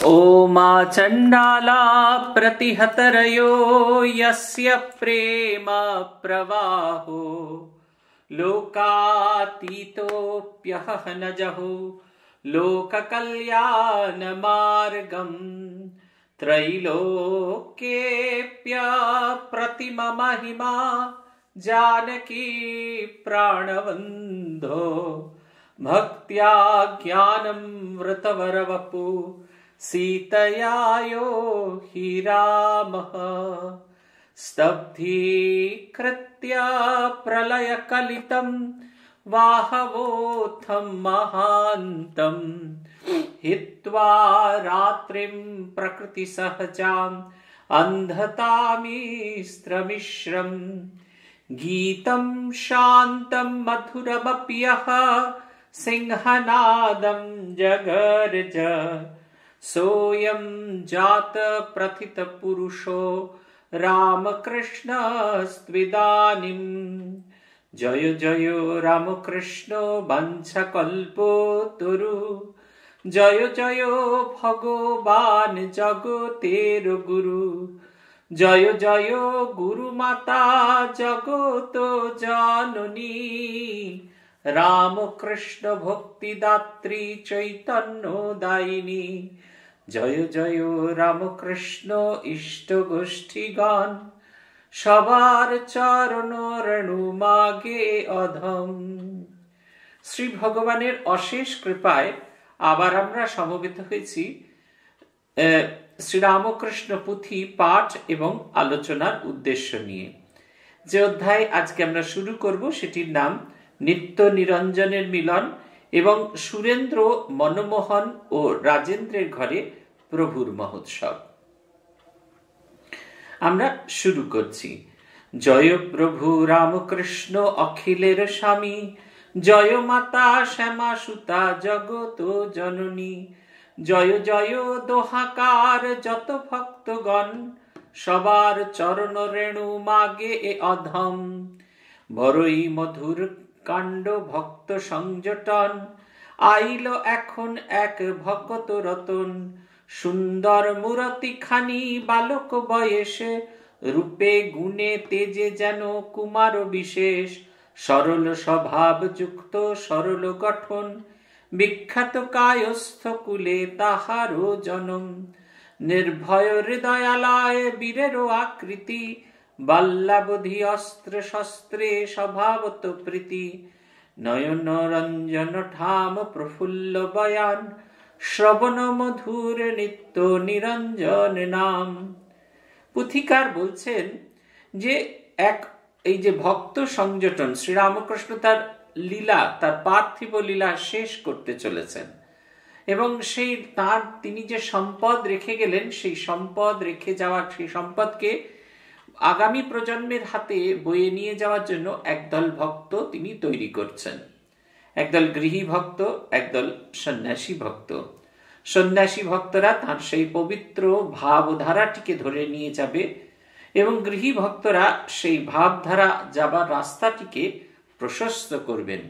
ओमा चण्डाला प्रतिहतरयो यस्य प्रेम प्रवाहो लोकातीतोऽप्यहनजहो लोककल्याणमार्गम् त्रैलोक्येऽप्यप्रतिममहिमा जानकी प्राणबन्धो भक्त्या ज्ञानं वृतवरवपु सीतया यो हि रामः स्तब्धीकृत्य प्रलयकलितं वाहवोत्थं महान्तम् हित्वा रात्रिं प्रकृतिसहजाम् अन्धतामिस्त्रमिश्रम् गीतं शान्तं मधुरमपि यः सिंहनादं जगर्ज सोऽयं जात प्रथित पुरुषो रामकृष्णस्त्विदानीम् जय जय रामकृष्ण वंशकल्पतरु जय जय भगवान जगतेर गुरु जय जय गुरुमाता जगत जननी रामकृष्ण भक्तिदात्री चैतन्यदायिनी जय जय रामकृष्ण इष्ट गोष्ठीगण সবার চরণ রেণু মাগে অধম। শ্রী ভগবানের অশেষ কৃপায় আবার আমরা সমবেত হয়েছি শ্রীরামকৃষ্ণ পুঁথি পাঠ এবং আলোচনার উদ্দেশ্য নিয়ে। যে অধ্যায় আজকে আমরা শুরু করব সেটির নাম নিত্য নিরঞ্জনের মিলন এবং সুরেন্দ্র মনমোহন ও রাজেন্দ্রের ঘরে প্রভুর মহোৎসব। আমরা শুরু করছি। জয় প্রভু রামকৃষ্ণ অখিলের স্বামী, জয় মাতা শ্যামা সুতা জগত জননী, জয় জয় দোহাকার যত ভক্তগণ, সবার চরণ রেণু মাগে এ অধম। বড়ই মধুর কাণ্ড ভক্ত সংযটন, আইল এখন এক ভগত রতন। সুন্দর মূরতি খানি বালক বয়সে, রূপে গুণে তেজে যেন কুমার বিশেষ। সরল স্বভাব যুক্ত সরল গঠন, বিখ্যাত কায়স্থ কুলে তাহারও জনম। নির্ভয় হৃদয়ালয় বীরেরও আকৃতি, বাল্যাবধি অস্ত্র শস্ত্রে স্বভাবত প্রীতি। নয়ন রঞ্জন ঠাম প্রফুল্ল বয়ান, শ্রবণ মধুর নিত্য নিরঞ্জন নাম। পুথিকার বলছেন যে এই যে ভক্ত সংযটন, শ্রীরামকৃষ্ণ তার লীলা, তার পার্থিব লীলা শেষ করতে চলেছেন এবং তিনি যে সম্পদ রেখে গেলেন, সেই সম্পদ রেখে যাওয়ার, সেই সম্পদকে আগামী প্রজন্মের হাতে বয়ে নিয়ে যাওয়ার জন্য একদল ভক্ত তিনি তৈরি করছেন। একদল গৃহী ভক্ত, একদল সন্ন্যাসী ভক্ত। সন্ন্যাসী ভক্তরা তার সেই পবিত্র ভাবধারাটিকে ধরে নিয়ে যাবে এবং গৃহী ভক্তরা সেই ভাবধারা যাবার রাস্তাটিকে প্রশস্ত করবেন।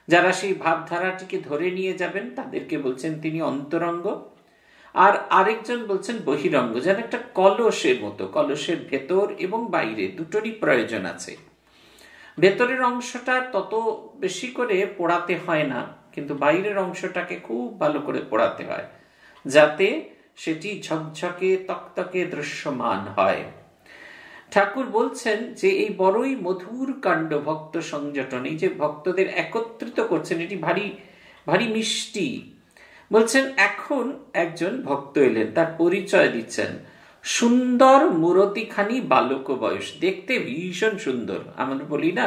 যারা সেই ভাবধারাটিকে ধরে নিয়ে যাবেন তাদেরকে বলছেন তিনি অন্তরঙ্গ, আর আরেকজন বলছেন বহিরঙ্গ, যেন একটা কলসের মতো। কলসের ভেতর এবং বাইরে দুটোরই প্রয়োজন আছে। ভেতরের অংশটা তত বেশি করে পোড়াতে হয় না, কিন্তু বাইরের অংশটাকে খুব ভালো করে পোড়াতে হয় যাতে সেটি ঝকঝকে তকতকে দৃশ্যমান হয়। ঠাকুর বলছেন যে এই বড়ই মধুর কাণ্ড ভক্ত সংযটন, এই যে ভক্তদের একত্রিত করছেন, এটি ভারী ভারী মিষ্টি। বলছেন এখন একজন ভক্ত এলেন, তার পরিচয় দিচ্ছেন। সুন্দর মূরতিখানি বালক বয়স, দেখতে ভীষণ সুন্দর। আমরা বলি না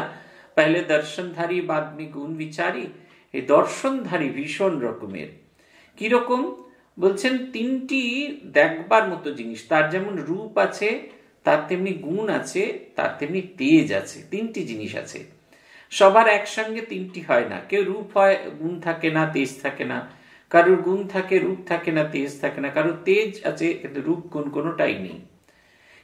পহলে দর্শনধারী বাদ মে গুণ বিচারি, এই দর্শনধারী ভীষণ রকমের। কিরকম বলছেন, তিনটি দেখবার মতো জিনিস, তার যেমন রূপ আছে, তার তেমনি গুণ আছে, তার তেমনি তেজ আছে। তিনটি জিনিস আছে। সবার একসঙ্গে তিনটি হয় না। কেউ রূপ হয়, গুণ থাকে না, তেজ থাকে না। কারোর গুণ থাকে, রূপ থাকে না, তেজ থাকে না। কারোর তেজ আছে কিন্তু রূপ গুণ কোনোটাই নেই।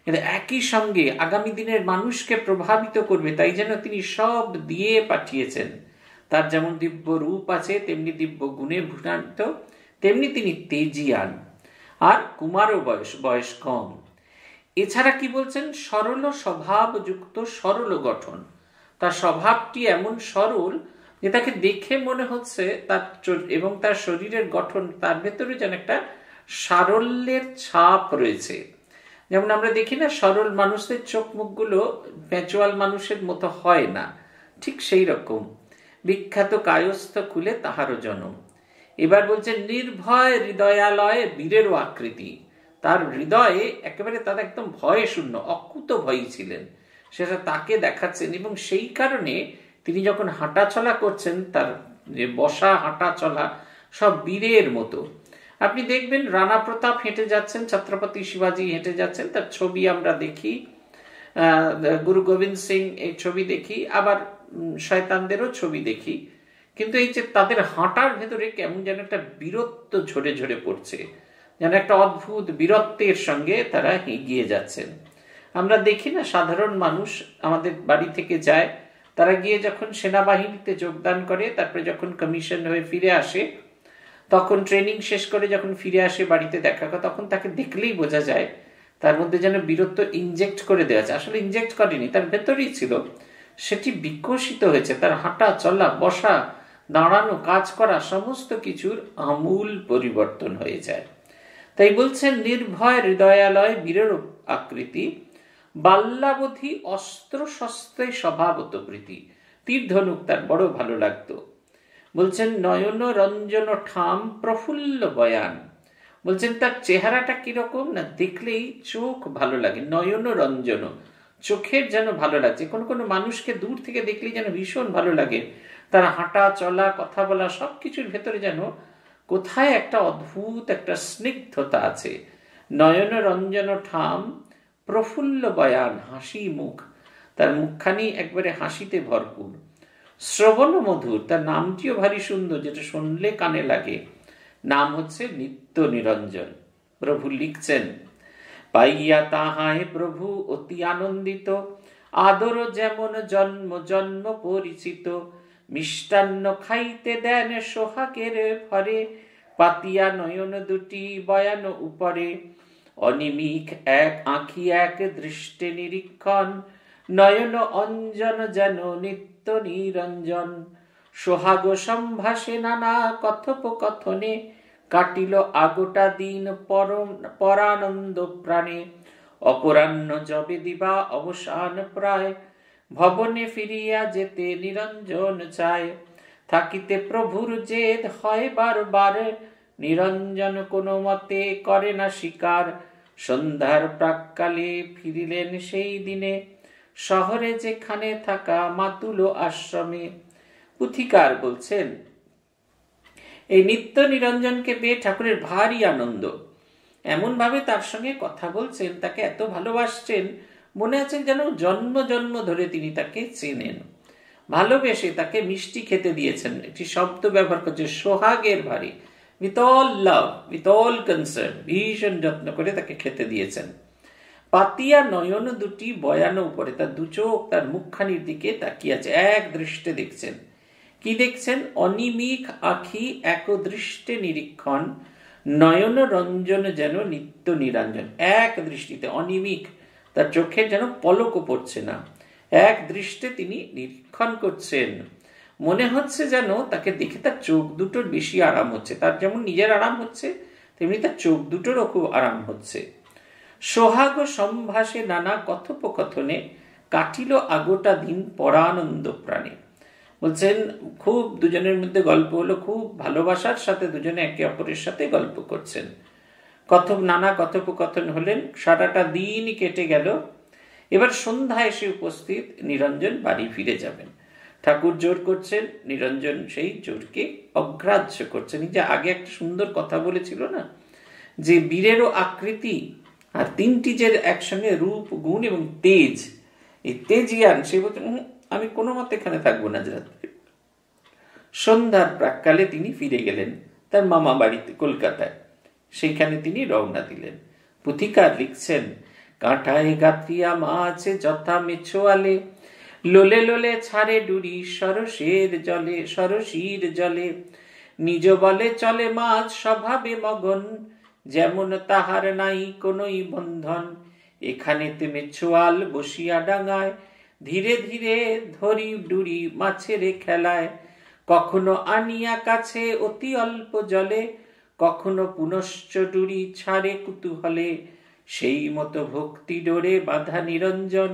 কিন্তু একই সঙ্গে আগামী দিনের মানুষকে প্রভাবিত করবে, তাই যেন তিনি সব দিয়ে পাঠিয়েছেন। তার যেমন দিব্য রূপ আছে, তেমনি দিব্য গুণে ভূষান্ত, তেমনি তিনি তেজিয়ান। আর কুমারও বয়স কম। এছাড়া কি বলছেন, সরল স্বভাবযুক্ত, সরল গঠন। তার স্বভাবটি এমন সরল যে তাকে দেখে মনে হচ্ছে এবং তার শরীরের গঠন, তার ভেতরে যেন একটা সারল্যের ছাপ রয়েছে। যেমন আমরা দেখি না, সরল মানুষদের চোখ মুখগুলো প্যাঁচোয়াল মানুষের মতো হয় না, ঠিক সেই রকম। বিখ্যাত কায়স্থ খুলে তাহারও জনম। এবার বলছে নির্ভয় হৃদয়ালয়ে বীরেরও আকৃতি। তার হৃদয়ে একেবারে তার একদম ভয়ে শূন্য, অকুত ভয়ী ছিলেন, সেটা তাকে দেখাচ্ছেন। এবং সেই কারণে তিনি যখন হাঁটা চলা করছেন, তার বসা হাঁটা চলা সব বীরের মতো। আপনি দেখবেন রানা প্রতাপ হেঁটে যাচ্ছেন, ছত্রপতি শিবাজি হেঁটে যাচ্ছেন, তার ছবি আমরা দেখি, গুরু গোবিন্দ সিং এই ছবি দেখি, আবার শয়তানদেরও ছবি দেখি। কিন্তু এই যে তাদের হাঁটার ভেতরে কেমন যেন একটা বীরত্ব ঝরে ঝরে পড়ছে, যেন একটা অদ্ভুত বীরত্বের সঙ্গে তারা এগিয়ে যাচ্ছেন। আমরা দেখি না, সাধারণ মানুষ আমাদের বাড়ি থেকে যায়, তারা গিয়ে যখন সেনাবাহিনীতে যোগদান করে, তারপরে যখন কমিশন হয়ে ফিরে আসে, তখন ট্রেনিং শেষ করে যখন ফিরে আসে বাড়িতে দেখা করে, তখন তাকে দেখলেই বোঝা যায় তার মধ্যে যেন বীরত্ব ইনজেক্ট করে দেওয়া আছে। আসলে ইনজেক্ট করেনি, তার ভেতরেই ছিল, সেটি বিকশিত হয়েছে। তার হাঁটা চলা, বসা, দাঁড়ানো, কাজ করা, সমস্ত কিছুর আমূল পরিবর্তন হয়ে যায়। তাই বলছেন নির্ভয় হৃদয়ালয় বীরের আকৃতি, বাল্যাবধি অস্ত্র শস্ত্রে স্বভাবত প্রীতি। তীর ধনুক তার বড় ভালো লাগতো। বলছেন নয়ন রঞ্জন ঠাম প্রফুল্ল বয়ান। বলছেন তার চেহারাটা কিরকম না, দেখলেই চোখ ভালো লাগে। নয়ন রঞ্জন, চোখের যেন ভালো লাগছে। কোনো মানুষকে দূর থেকে দেখলেই যেন ভীষণ ভালো লাগে। তার হাঁটা চলা, কথা বলা, সবকিছুর ভেতরে যেন কোথায় একটা অদ্ভুত একটা স্নিগ্ধতা আছে। নয়ন রঞ্জন ঠাম প্রফুল্ল বয়ান, হাসি মুখ, তার মুখখানি একবারে হাসিতে ভরপুর। শ্রবণ মধুর, তার নামটিও ভারী সুন্দর, যেটা শুনলে কানে লাগে। নাম হচ্ছে নিত্য নিরঞ্জন। প্রভু লিখছেন, পাইয়া তাহায় প্রভু অতি আনন্দিত, আদর যেমন জন্ম জন্ম পরিচিত। মিষ্টান্ন খাইতে দেন সোহাগের ভরে, পাতিয়া নয়ন দুটি বয়ান উপরে। অনিমিক এক আঁখি এক দৃষ্টে নিরীক্ষণ, নয়ন অঞ্জন যেন নিত্য নিরঞ্জন। সোহাগ সম্ভাষে নানা কথোপকথনে, কাটিল আগোটা দিন পরানন্দ প্রাণে। অপরাহ্ন যবে দিবা অবসান প্রায়, ভবনে ফিরিয়া যেতে নিরঞ্জন চায়। থাকিতে প্রভুর জেদ হয় বারবার, নিরঞ্জন কোনো মতে করে না স্বীকার। সন্ধ্যার প্রাক্কালে ফিরিলেন সেই দিনে, শহরে যেখানে থাকা মাতুল আশ্রমে। পুথিকার বলছেন এই নিত্য নিরঞ্জনকে পেয়ে ঠাকুরের ভারী আনন্দ। এমন ভাবে তার সঙ্গে কথা বলছেন, তাকে এত ভালোবাসছেন, মনে আছে যেন জন্ম জন্ম ধরে তিনি তাকে চেনেন। ভালোবেসে তাকে মিষ্টি খেতে দিয়েছেন। একটি শব্দ ব্যবহার করছে, সোহাগের ভারী, with all love, with all concern, ভীষণ যত্ন করে তাকে খেতে দিয়েছেন। পাতিয়া নয়ন দুটি বয়ানো উপরে, তার দু চোখ তার মুখখানির দিকে তাকিয়ে আছে, এক দৃষ্টে দেখছেন। কি দেখছেন? অনিমিক আখি এক দৃষ্টে নিরীক্ষণ, নয়ন রঞ্জন যেন নিত্য নিরঞ্জন। এক দৃষ্টিতে, অনিমিক, তার চোখে যেন পলকও পড়ছে না, এক দৃষ্টে তিনি নিরীক্ষণ করছেন। মনে হচ্ছে যেন তাকে দেখে তার চোখ দুটোর বেশি আরাম হচ্ছে। তার যেমন নিজের আরাম হচ্ছে, তেমনি তার চোখ দুটোরও খুব আরাম হচ্ছে। সোহাগ সম্ভাষে নানা কথোপকথনে, কাটিল আগোটা দিন পরানন্দ প্রাণে। বলছেন খুব দুজনের মধ্যে গল্প হলো, খুব ভালোবাসার সাথে দুজনে একে অপরের সাথে গল্প করছেন। নানা কথোপকথন হলেন, সারাটা দিনই কেটে গেল। এবার সন্ধ্যা এসে উপস্থিত, নিরঞ্জন বাড়ি ফিরে যাবেন। ঠাকুর জোর করছেন, নিরঞ্জন সেই জোরকে অগ্রাহ্য করছেন। যে আগে একটা সুন্দর কথা বলেছিল না, যে বীরেরও আকৃতি আর তিনটি যে একসঙ্গে রূপ, গুণ এবং তেজ, এই তেজিয়ান, সে বলছেন আমি কোনো মতে এখানে থাকবো না। রাত্রে সন্ধ্যার প্রাক্কালে তিনি ফিরে গেলেন তার মামা বাড়িতে কলকাতায়। সেইখানে তিনি রওনা দিলেন। পুথিকার লিখছেন, কাঁটায় গাতিয়া মাছ যথা মেছোয়ালে, লোলে লোলে ছাড়ে ডুরি সরসের জলে, সরসির জলে। নিজ বলে চলে মাছ স্বভাবে মগন, যেমন তাহার নাই কোনই বন্ধন। এখানেতে মেছোয়াল বসিয়া ডাঙায়, ধীরে ধীরে ধরি ডুরি মাছের খেলায়। কখনো আনিয়া কাছে অতি অল্প জলে, কখনো পুনশ্চ ডুরি ছাড়ে কুতূহলে। সেই মতো ভক্তি ডোরে বাঁধা নিরঞ্জন,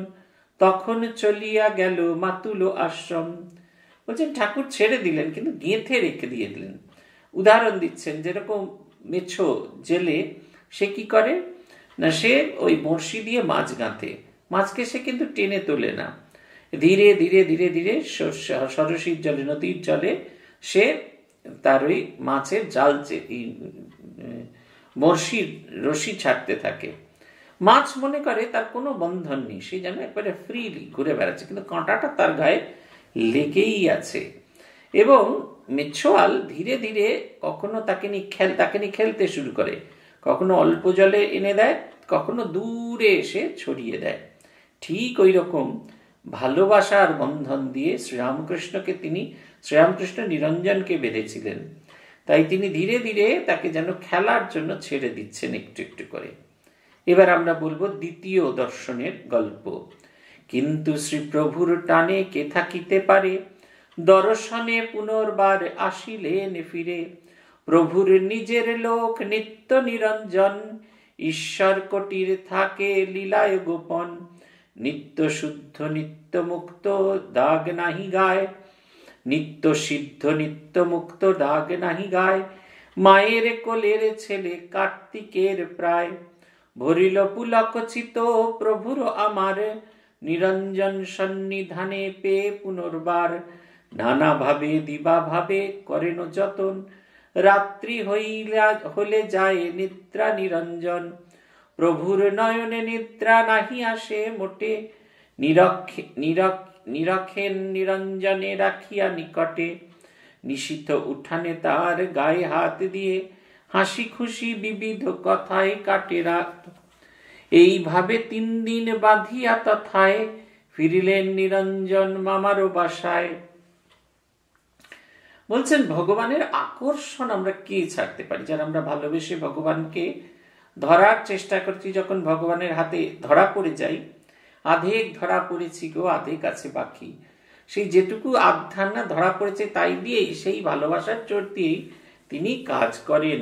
তখন চলিয়া গেল মাতুল আশ্রম। বলছেন ঠাকুর ছেড়ে দিলেন কিন্তু গেঁথে রেখে দিয়ে দিলেন। উদাহরণ দিচ্ছেন, যেরকম মেছো জেলে সে কি করে না, সে ওই বড়শি দিয়ে মাছ গাঁথে, মাছকে সে কিন্তু টেনে তোলে না, ধীরে ধীরে ধীরে ধীরে সরসীর জলে, নদীর জলে সে তার ওই মাছের জাল বড়শির রশি ছাড়তে থাকে। মাছ মনে করে তার কোনো বন্ধন নেই, সে যেন একবারে ফ্রিলি ঘুরে বেড়াচ্ছে, কিন্তু কাঁটাটা তার গায়ে লেগেই আছে। এবং মেছোয়াল ধীরে ধীরে কখনো তাকে নিয়ে খেলতে শুরু করে, কখনো অল্প জলে এনে দেয়, কখনো দূরে এসে ছড়িয়ে দেয়। ঠিক ওই রকম ভালোবাসার বন্ধন দিয়ে শ্রীরামকৃষ্ণ নিরঞ্জনকে বেঁধেছিলেন। তাই তিনি ধীরে ধীরে তাকে যেন খেলার জন্য ছেড়ে দিচ্ছেন একটু একটু করে। এবার আমরা বলবো দ্বিতীয় দর্শনের গল্প। কিন্তু শ্রীপ্রভুর টানে কে থাকিতে পারে, দর্শনে পুনর্বার আসিলেন ফিরে। প্রভুর নিজের লোক নিত্য নিরঞ্জন, ঈশ্বর কোটির থাকে লীলায় গোপন। নিত্য শুদ্ধ নিত্য মুক্ত দাগ নাহি গায়, নিত্য সিদ্ধ নিত্য মুক্ত দাগ নাহি গায়। মায়ের কোলের ছেলে কার্তিকের প্রায়, ভরিল পুলক চিত প্রভুর আমার। নিরঞ্জন সন্নিধানে পেয়ে পুনর্বার, নানা ভাবে দিবা ভাবে করেন যতন। রাত্রি হলে যায় নিদ্রা নিরঞ্জন, প্রভুর নয়নে নিদ্রা নাহি আসে মোটে। নিরখেন নিরঞ্জনে রাখিয়া নিকটে, নিশীথ উঠানে তার গায়ে হাত দিয়ে, হাসি খুশি বিবিধ কথায় কাটে রাত। এইভাবে 3 দিন বাঁধিয়া তথায়, ফিরিলেন নিরঞ্জন মামারও বাসায়। বলছেন ভগবানের আকর্ষণ আমরা কে ছাড়তে পারি, যারা আমরা ভালোবেসে ভগবানকে ধরার চেষ্টা করছি, যখন ভগবানের হাতে ধরা পড়ে যাই, আধেক ধরা পড়েছি গো আধেক আছে বাকি, সেই যেটুকু আবধানা ধরা পড়েছে তাই দিয়েই, সেই ভালোবাসার চোট দিয়েই তিনি কাজ করেন,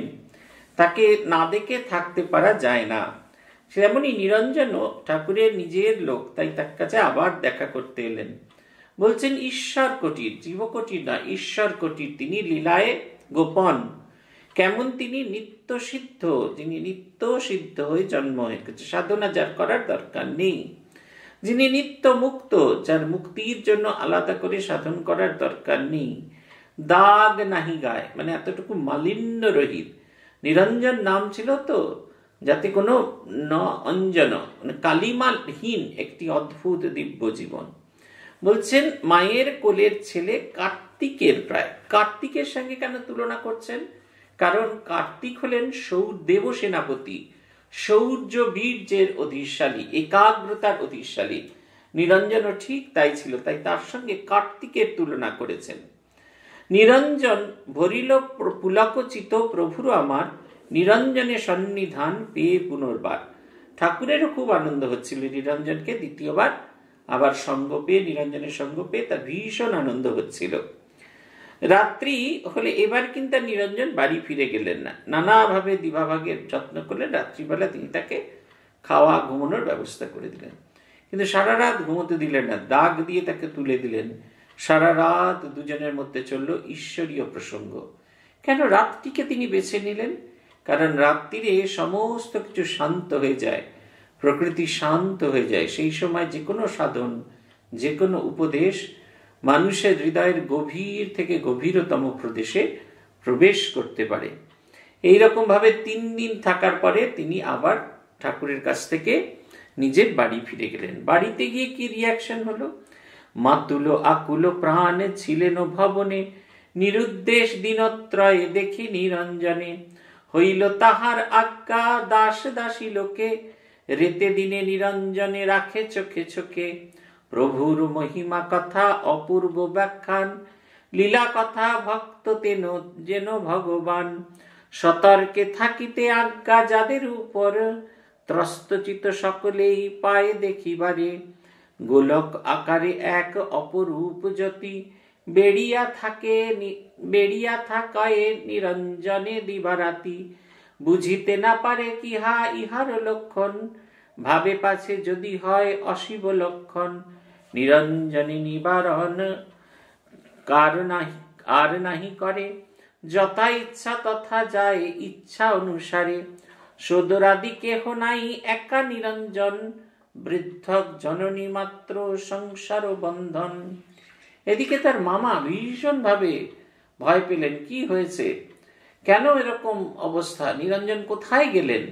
তাকে না দেখে থাকতে পারা যায় না। সেমনই নিরঞ্জনও ঠাকুরের নিজের লোক, তাই তার কাছে আবার দেখা করতে এলেন। বলছেন ঈশ্বর কোটির, জীবকোটির না, ঈশ্বর কোটির তিনি লীলায় গোপন। কেমন তিনি নিত্য সিদ্ধ, যিনি নিত্য সিদ্ধ হয়ে জন্ম হয়ে গেছে, সাধনা যার করার দরকার নেই। যিনি নিত্য মুক্ত, যার মুক্তির জন্য আলাদা করে সাধন করার দরকার নেই। দাগ নাহি গায়, মানে এতটুকু মালিন্য রহিত। নিরঞ্জন নাম ছিল তো, যাতে কোনো অঞ্জন, মানে কালিমাহীন একটি অদ্ভুত দিব্য জীবন। বলছেন মায়ের কোলের ছেলে কার্তিকের প্রায়। কার্তিকের সঙ্গে কেন তুলনা করছেন? কারণ কার্তিক হলেন দেব সেনাপতি, শৌর্য বীর্যের অধীশালী, একাগ্রতার অধীশালী। নিরঞ্জনও ঠিক তাই ছিল, তাই তার সঙ্গে কার্তিকের তুলনা করেছেন। নিরঞ্জন ভরিল পুলকচিত প্রভুর আমার, নিরঞ্জনে সন্নিধান পেয়ে পুনর্বার। ঠাকুরেরও খুব আনন্দ হচ্ছিল নিরঞ্জনকে দ্বিতীয়বার আবার সঙ্গ পেয়ে, নিরঞ্জনের সঙ্গ পেয়ে তার ভীষণ আনন্দ হচ্ছিল। রাত্রি হলে এবার কিন্তু নিরঞ্জন বাড়ি ফিরে গেলেন না, নানাভাবে দিবাভাগের যত্ন করলেন। রাত্রিবেলা তিনি তাকে খাওয়া ঘুমানোর ব্যবস্থা করে দিলেন, কিন্তু সারা রাত ঘুমোতে দিলেন না, দাগ দিয়ে তাকে তুলে দিলেন। সারা রাত দুজনের মধ্যে চলল ঈশ্বরীয় প্রসঙ্গ। কেন রাতটিকে তিনি বেছে নিলেন? কারণ রাত্রিরে সমস্ত কিছু শান্ত হয়ে যায়, প্রকৃতি শান্ত হয়ে যায়। সেই সময় যে কোনো সাধন, যে কোনো উপদেশ মানুষের হৃদয়ের গভীর থেকে গভীরতম প্রদেশে প্রবেশ করতে পারে। এইরকম ভাবে 3 দিন থাকার পরে তিনি আবার ঠাকুরের কাছ থেকে নিজের বাড়ি ফিরে গেলেন। বাড়িতে গিয়ে কি রিয়াকশন হলো? মাতুল আকুল প্রাণ ছিলেন ভবনে, নিরুদ্দেশ দিনত্রয়ে দেখি নিরঞ্জনে। হইল তাহার আজ্ঞা দাস দাসী লোকে, রেতে দিনে নিরঞ্জনে রাখে চোখে চোখে। প্রভুর মহিমা কথা অপূর্ব ব্যাখ্যান, লীলা কথা ভক্ত তেন যেন ভগবান। সতর্কে থাকিতে আজ্ঞা যাদের উপর, ত্রস্তচিত সকলেই পায় দেখিবারে। গোলক আকারে এক অপরূপ জ্যোতি, বেড়িয়া থাকায় নিরঞ্জনে দিবারাতি। বুঝিতে না পারে কিহা ইহার লক্ষণ, ভাবে পাছে যদি হয় অশিব লক্ষণ। নিরঞ্জনে নিবারণ আর নাহি করে, যথা ইচ্ছা তথা যায় ইচ্ছা অনুসারে। সদরাদি কেহ নাই একা নিরঞ্জন, বৃদ্ধক জননী মাত্র সংসার বন্ধন। এদিকে তার মামা ভীষণ ভাবে ভয় পেলেন। কি হয়েছে, কেন এরকম অবস্থা, নিরঞ্জন কোথায় গেলেন,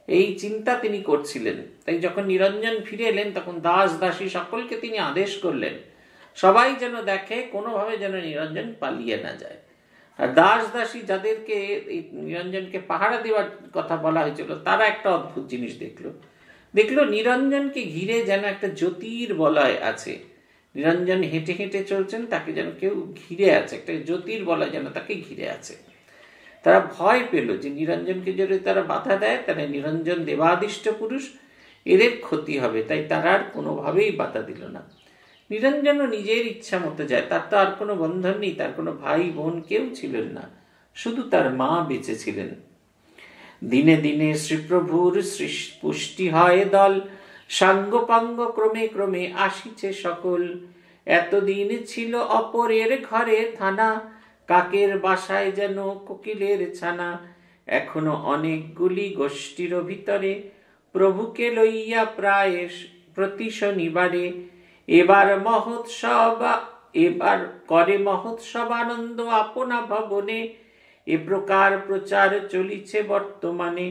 এই চিন্তা তিনি করছিলেন। তাই যখন নিরঞ্জন ফিরে এলেন তখন দাস দাসী সকলকে তিনি আদেশ করলেন, সবাই যেন দেখে কোনোভাবে যেন নিরঞ্জন পালিয়ে না যায়। আর দাস দাসী যাদেরকে এই নিরঞ্জনকে পাহারা দেওয়ার কথা বলা হয়েছিল, তারা একটা অদ্ভুত জিনিস দেখলো নিরঞ্জনকে ঘিরে যেন একটা জ্যোতির বলয় আছে। নিরঞ্জন হেঁটে হেঁটে চলছেন, তাকে যেন কেউ ঘিরে আছে, একটা জ্যোতির বলয় যেন তাকে ঘিরে আছে। তারা ভয় পেল যে নিরঞ্জনকে যদি তারা বাধা দেয় তাহলে নিরঞ্জন দেবাদিষ্ট পুরুষ, এদের ক্ষতি হবে। তাই তারা আর কোনোভাবেই বাধা দিল না। নিরঞ্জনও নিজের ইচ্ছা মতো যায়, তার তো আর কোনো বন্ধন নেই, তার কোনো ভাই বোন কেউ ছিলেন না, শুধু তার মা বেঁচে ছিলেন। দিনে দিনে শ্রীপ্রভুর পুষ্টি হয় দল, সাঙ্গপাঙ্গ ক্রমে ক্রমে আসিছে সকল। এতদিন ছিল অপরের ঘরে থানা, কাকের বাসায় যেন কোকিলের ছানা। এখনো অনেকগুলি গোষ্ঠীর ভিতরে, প্রভুকে লইয়া প্রায় প্রতি শনিবারে। এবার করে মহোৎসব আনন্দ আপনা ভবনে। এ প্রকার প্রচার চলিছে বর্তমানে,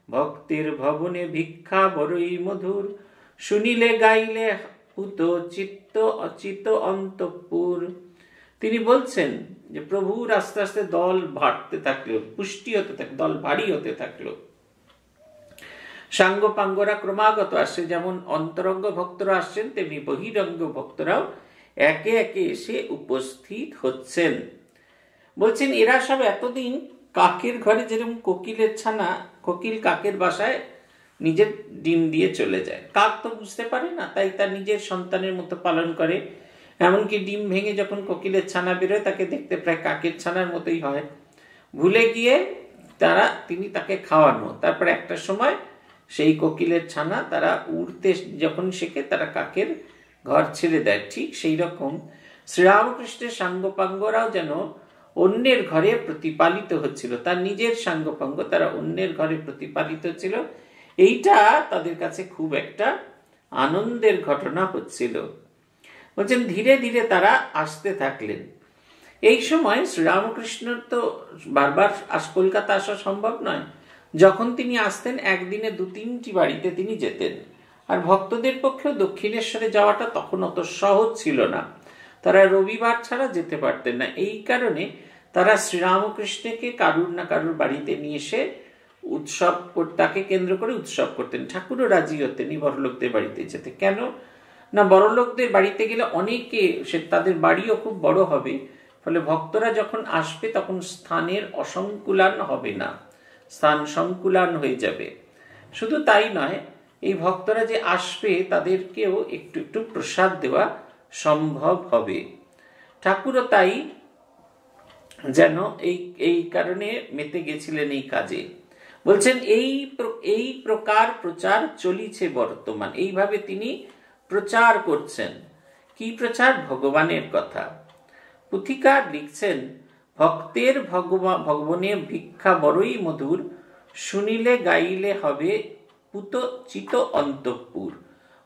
ভক্তের ভবনে ভিক্ষা বড়ই মধুর। শুনিলে গাইলে পুত চিত্ত অচিত অন্তঃপুর। তিনি বলছেন যে প্রভুর আস্তে আস্তে দল বাড়তে থাকলো, পুষ্টি হতে থাকলো, দল ভারী হতে থাকলো। সাঙ্গপাঙ্গরা ক্রমাগত আসছে, যেমন অন্তরঙ্গ ভক্তরা আসছেন তেমনি বহিরঙ্গ ভক্তরাও একে একে এসে উপস্থিত হচ্ছেন। বলছেন এরা সব এতদিন কাকের ঘরে যেরকম কোকিলের ছানা, কোকিল কাকের বাসায় নিজের ডিম দিয়ে চলে যায়, কাক তো বুঝতে পারে না, তাই তার নিজের সন্তানের মতো পালন করে। এমনকি ডিম ভেঙে যখন কোকিলের ছানা বেরোয় তাকে দেখতে প্রায় কাকের ছানার মতোই হয়। ভুলে গিয়ে তিনি তাকে খাওয়ানো, তারপরে একটা সময় সেই কোকিলের ছানা তারা উড়তে যখন শেখে তারা কাকের ঘর ছেড়ে দেয়। ঠিক সেই রকম শ্রীরামকৃষ্ণের সাঙ্গপাঙ্গরাও যেন অন্যের ঘরে প্রতিপালিত হচ্ছিল, তার নিজের সাঙ্গপাঙ্গ তারা অন্যের ঘরে প্রতিপালিত ছিল। এইটা তাদের কাছে খুব একটা আনন্দের ঘটনা হচ্ছিল। বলছেন ধীরে ধীরে তারা আসতে থাকলেন। এই সময় শ্রীরামকৃষ্ণ তো বারবার কলকাতা আসা সম্ভব নয়। যখন তিনি আসতেন একদিনে 2-3টি বাড়িতে তিনি যেতেন। আর ভক্তদের পক্ষেও দক্ষিণেশ্বরে যাওয়াটা তখন অত সহজ ছিল না, তারা রবিবার ছাড়া যেতে পারতেন না। এই কারণে তারা শ্রীরামকৃষ্ণকে কারুর না কারুর বাড়িতে নিয়ে এসে উৎসব তাকে কেন্দ্র করে উৎসব করতেন। ঠাকুরও রাজি হতেন বড়লোকদের বাড়িতে যেতে। কেন না, বড়লোকদের বাড়িতে গেলে অনেকে তাদের বাড়িও খুব বড় হবে, ফলে ভক্তরা যখন আসবে তখন স্থানের অসংকুলান হবে না, স্থান সংকুলান হয়ে যাবে। শুধু তাই নয়, এই ভক্তরা যে আসবে তাদেরকেও একটু একটু প্রসাদ দেওয়া সম্ভব হবে। ঠাকুরও তাই যেন এই কারণে মেতে গেছিলেন এই কাজে। বলছেন এই প্রকার প্রচার চলিছে বর্তমান। এইভাবে তিনি প্রচার করছেন। কি প্রচার? ভগবানের কথা। পুথিকার লিখছেন, ভক্তের ভগবানে ভিক্ষা বড়ই মধুর, শুনিলে গাইলে হবে পুত চিত অন্তঃপুর।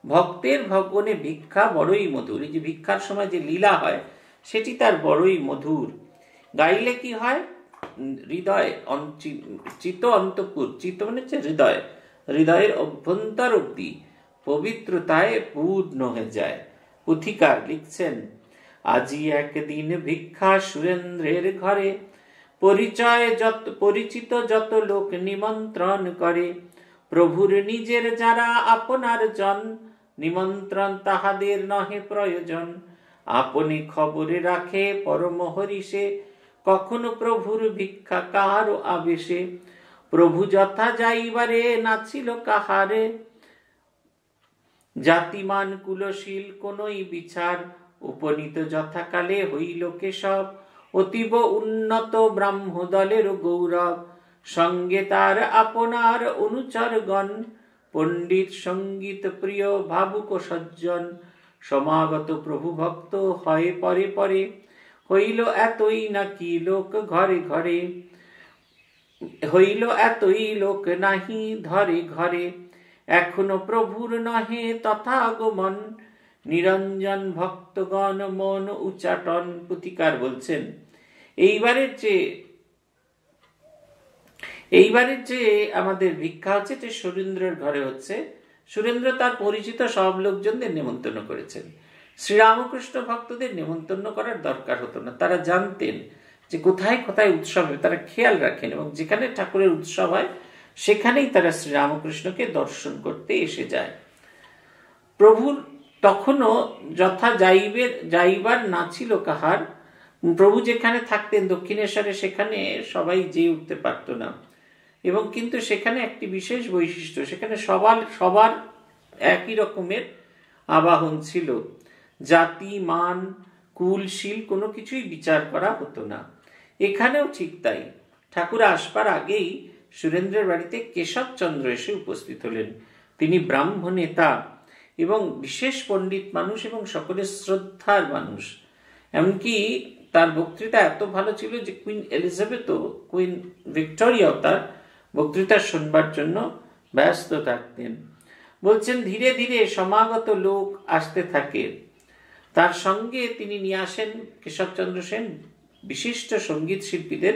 ভক্তের ভগবানে ভিক্ষা বড়ই মধুর, এই যে ভিক্ষার সময় যে লীলা হয় সেটি তার বড়ই মধুর। গাইলে কি হয়? হৃদয় চিত অন্তঃপুর, চিত মানে হচ্ছে হৃদয়, হৃদয়ের অভ্যন্তর অব্দি পবিত্রতায় পূর্ণ হয়ে যায়। পুথিকার লিখছেন, আজি একদিন ভিক্ষা সুরেন্দ্রের ঘরে, পরিচিত যত লোক নিমন্ত্রণ করে। প্রভুর নিজের যারা আপনার জন, নিমন্ত্রণ তাহাদের নহে প্রয়োজন। আপনি খবরে রাখে পরম হরিষে, কখনো প্রভুর ভিক্ষা কাহারও আবেশে, প্রভু যথা যাইবারে নাছিল কাহারে, জাতিমান কুলশীল কোনই বিচার, উপনীত যথাকালে হইল কেশব, অতীব উন্নত ব্রাহ্মদলের গৌরব, সঙ্গে তার আপনার অনুচরগণ, পণ্ডিত সঙ্গীত প্রিয় ভাবুক সজ্জন, সমাগত প্রভু ভক্ত হয় পরে পরে, হইল এতই নাকি লোক ঘরে ঘরে, হইল এতই লোক নাহি ধরে ঘরে, এখনো প্রভুর নহে তথাগমন, নিরঞ্জন ভক্তগণ মন উচ্চাটন। পুথিকার বলছেন এইবারের যে আমাদের ভিক্ষা হচ্ছে, যে সুরেন্দ্রের ঘরে হচ্ছে। সুরেন্দ্র তার পরিচিত সব লোকজনদের নেমন্তন্ন করেছেন। শ্রীরামকৃষ্ণ ভক্তদের নেমন্তন্ন করার দরকার হতো না, তারা জানতেন যে কোথায় কোথায় উৎসব হবে, তারা খেয়াল রাখেন, এবং যেখানে ঠাকুরের উৎসব হয় সেখানেই তারা শ্রীরামকৃষ্ণকে দর্শন করতে এসে যায়। প্রভুর তখনও যথা যাইবার না ছিল কাহার, প্রভু যেখানে থাকতেন দক্ষিণেশ্বরে, সেখানে সবাই যেয়ে উঠতে পারত না, এবং কিন্তু সেখানে একটি বিশেষ বৈশিষ্ট্য, সেখানে সবার একই রকমের আবাহন ছিল, জাতি মান কুলশীল কোনো কিছুই বিচার করা হতো না। এখানেও ঠিক তাই। ঠাকুর আসবার আগেই সুরেন্দ্রের বাড়িতে কেশবচন্দ্র এসে উপস্থিত হলেন। তিনি ব্রাহ্ম নেতা এবং বিশেষ পণ্ডিত মানুষ এবং সকলের শ্রদ্ধার মানুষ। এমনকি তার বক্তৃতা এত ভালো ছিল যে কুইন এলিজাবেথ ও কুইন ভিক্টোরিয়াও তার বক্তৃতা শুনবার জন্য ব্যস্ত থাকতেন। বলছেন ধীরে ধীরে সমাগত লোক আসতে থাকে। তার সঙ্গে তিনি নিয়ে আসেন কেশবচন্দ্র সেন বিশিষ্ট সঙ্গীত শিল্পীদের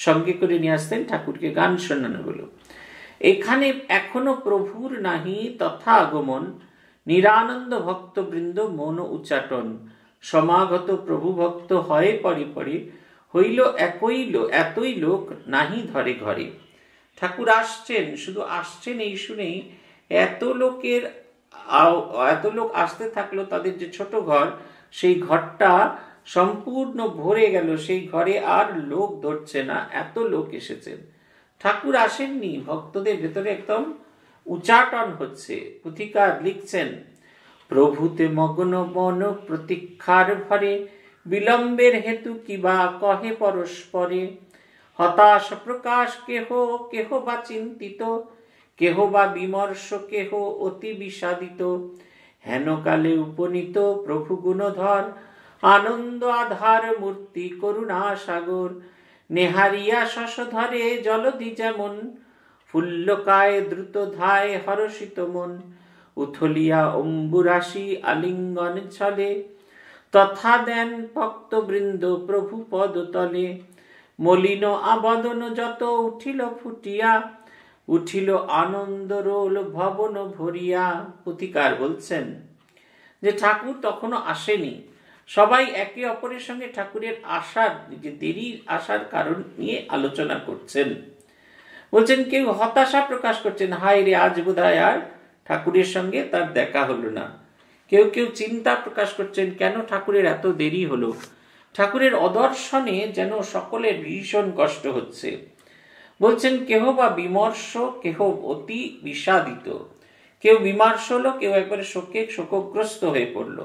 সঙ্গে করে নিয়ে আসতেন ঠাকুরকে গান শোনানো হলো। এখানে এখনো প্রভুর নাহি তথা আগমন, নিরানন্দ ভক্তবৃন্দ মন উচ্চাটন, সমাগত প্রভু ভক্ত হয় পরে পরে, হইল এতই লোক নাহি ধরে ঘরে। ঠাকুর আসছেন, শুধু আসছেন এই শুনেই এত লোক আসতে থাকলো। তাদের যে ছোট ঘর, সেই ঘরটা সম্পূর্ণ ভরে গেল, সেই ঘরে আর লোক ধরছে না, এত লোক এসেছেন। ঠাকুর আসেননি, ভক্তদের ভেতরে একদম উচ্চাটন হচ্ছে। পুথিকার লিখছেন, প্রভুতে মগ্ন মন প্রতীক্ষার ভরে, বিলম্বের হেতু কিবা কহে পরস্পরে, হতাশ প্রকাশ কেহ কেহ বা চিন্তিত, কেহ বা বিমর্ষ কেহ অতি বিষাদিত, হেনকালে উপনীত প্রভু গুণধর, আনন্দ আধার মূর্তি করুণা সাগর, নেহারিয়া শশধরে জলধি যেমন, ফুল্লকায় দ্রুত ধায় হরষিত মন, উথলিয়া অম্বুরাশি আলিঙ্গন ছলে, তথা দেন ভক্তবৃন্দ প্রভু পদতলে, মলিন আবদন যত উঠিল ফুটিয়া, উঠিল আনন্দ রোল ভবন ভরিয়া। পুথিকার বলছেন যে ঠাকুর তখনও আসেনি। সবাই একে অপরের সঙ্গে ঠাকুরের দেরি আসার কারণ নিয়ে আলোচনা করছেন। বলছেন কেউ হতাশা প্রকাশ করছেন, হায় রে আজ বোধহয় আর ঠাকুরের সঙ্গে তার দেখা হলো না। কেউ কেউ চিন্তা প্রকাশ করছেন, কেন ঠাকুরের এত দেরি হলো। ঠাকুরের অদর্শনে যেন সকলের ভীষণ কষ্ট হচ্ছে। বলছেন কেহ বা বিমর্ষ, কেহ অতি বিষাদিত। কেউ বিমর্ষ হলো, কেউ একবারে শোকগ্রস্ত হয়ে পড়লো।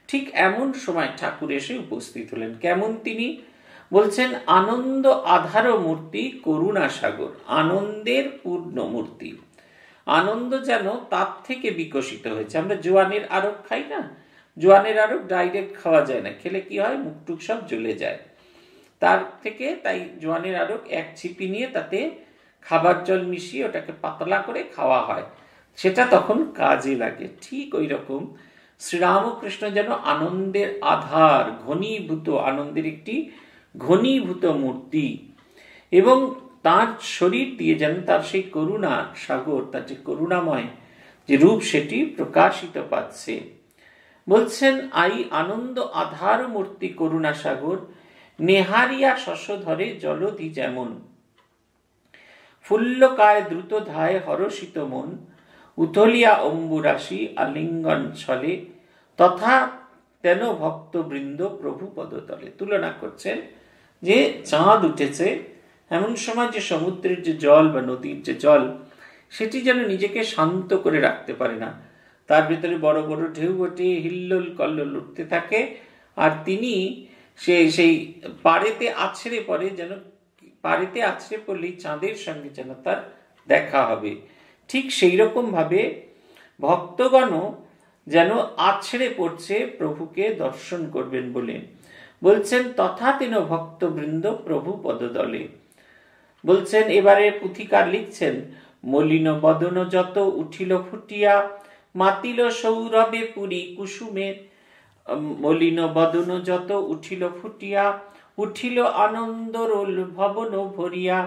ঠিক এমন সময় ঠাকুর এসে উপস্থিত হলেন। কেমন তিনি? বলছেন আনন্দ আধার মূর্তি করুণা সাগর, আনন্দের পূর্ণ মূর্তি। আনন্দ যেন তার থেকে বিকশিত হয়েছে। আমরা জোয়ানের আরক খাই না, জোয়ানের আরক ডাইরেক্ট খাওয়া যায় না, খেলে কি হয় মুখটুক সব জ্বলে যায়। তার থেকে তাই জোয়ানের আরক এক ছিপি নিয়ে তাতে খাবার জল মিশিয়ে ওটাকে পাতলা করে খাওয়া হয়, সেটা তখন কাজে লাগে। ঠিক ওই রকম শ্রীরামকৃষ্ণ যেন আনন্দের আধার, ঘনীভূত, আনন্দের একটি ঘনীভূত মূর্তি, এবং তার শরীর দিয়ে যেন তার সেই করুণা সাগর, তার যে করুণাময় যে রূপ, সেটি প্রকাশিত পাচ্ছে। বলছেন আই আনন্দ আধার মূর্তি করুণা সাগর, নেহারিয়া শশধরে জলধি যেমন, ফুল্লকায় দ্রুত ধায় হরষিত মন, উথলিয়া অম্বুরাশি আলিঙ্গন ছলে, তথা তেন ভক্তবৃন্দ প্রভু পদতলে। তুলনা করছেন যে চাঁদ উঠেছে, এমন সময় যে সমুদ্রের যে জল বা নদীর যে জল সেটি যেন নিজেকে শান্ত করে রাখতে পারে না, তার ভিতরে বড় বড় ঢেউ ওঠে, হিল্লোল কল্লোল উঠতে থাকে, আর তিনি সেই পাড়েতে আছড়ে পড়ে, যেন পাড়েতে আছড়ে পড়লেই চাঁদের সঙ্গে যেন তার দেখা হবে। ঠিক সেই রকম ভাবে ভক্তগণও যেন আছড়ে পড়ছে প্রভুকে দর্শন করবেন বলে। বলছেন তথা তেন ভক্তবৃন্দ প্রভু পদদলে। বলছেন এবারে পুথিকার লিখছেন, মলিন বদন যত উঠিল ফুটিয়া, মাতিল সৌরভে পুরী কুসুমের। মলিন বদন যত উঠিল ফুটিয়া, উঠিল আনন্দ রোল ভবন ভরিয়া,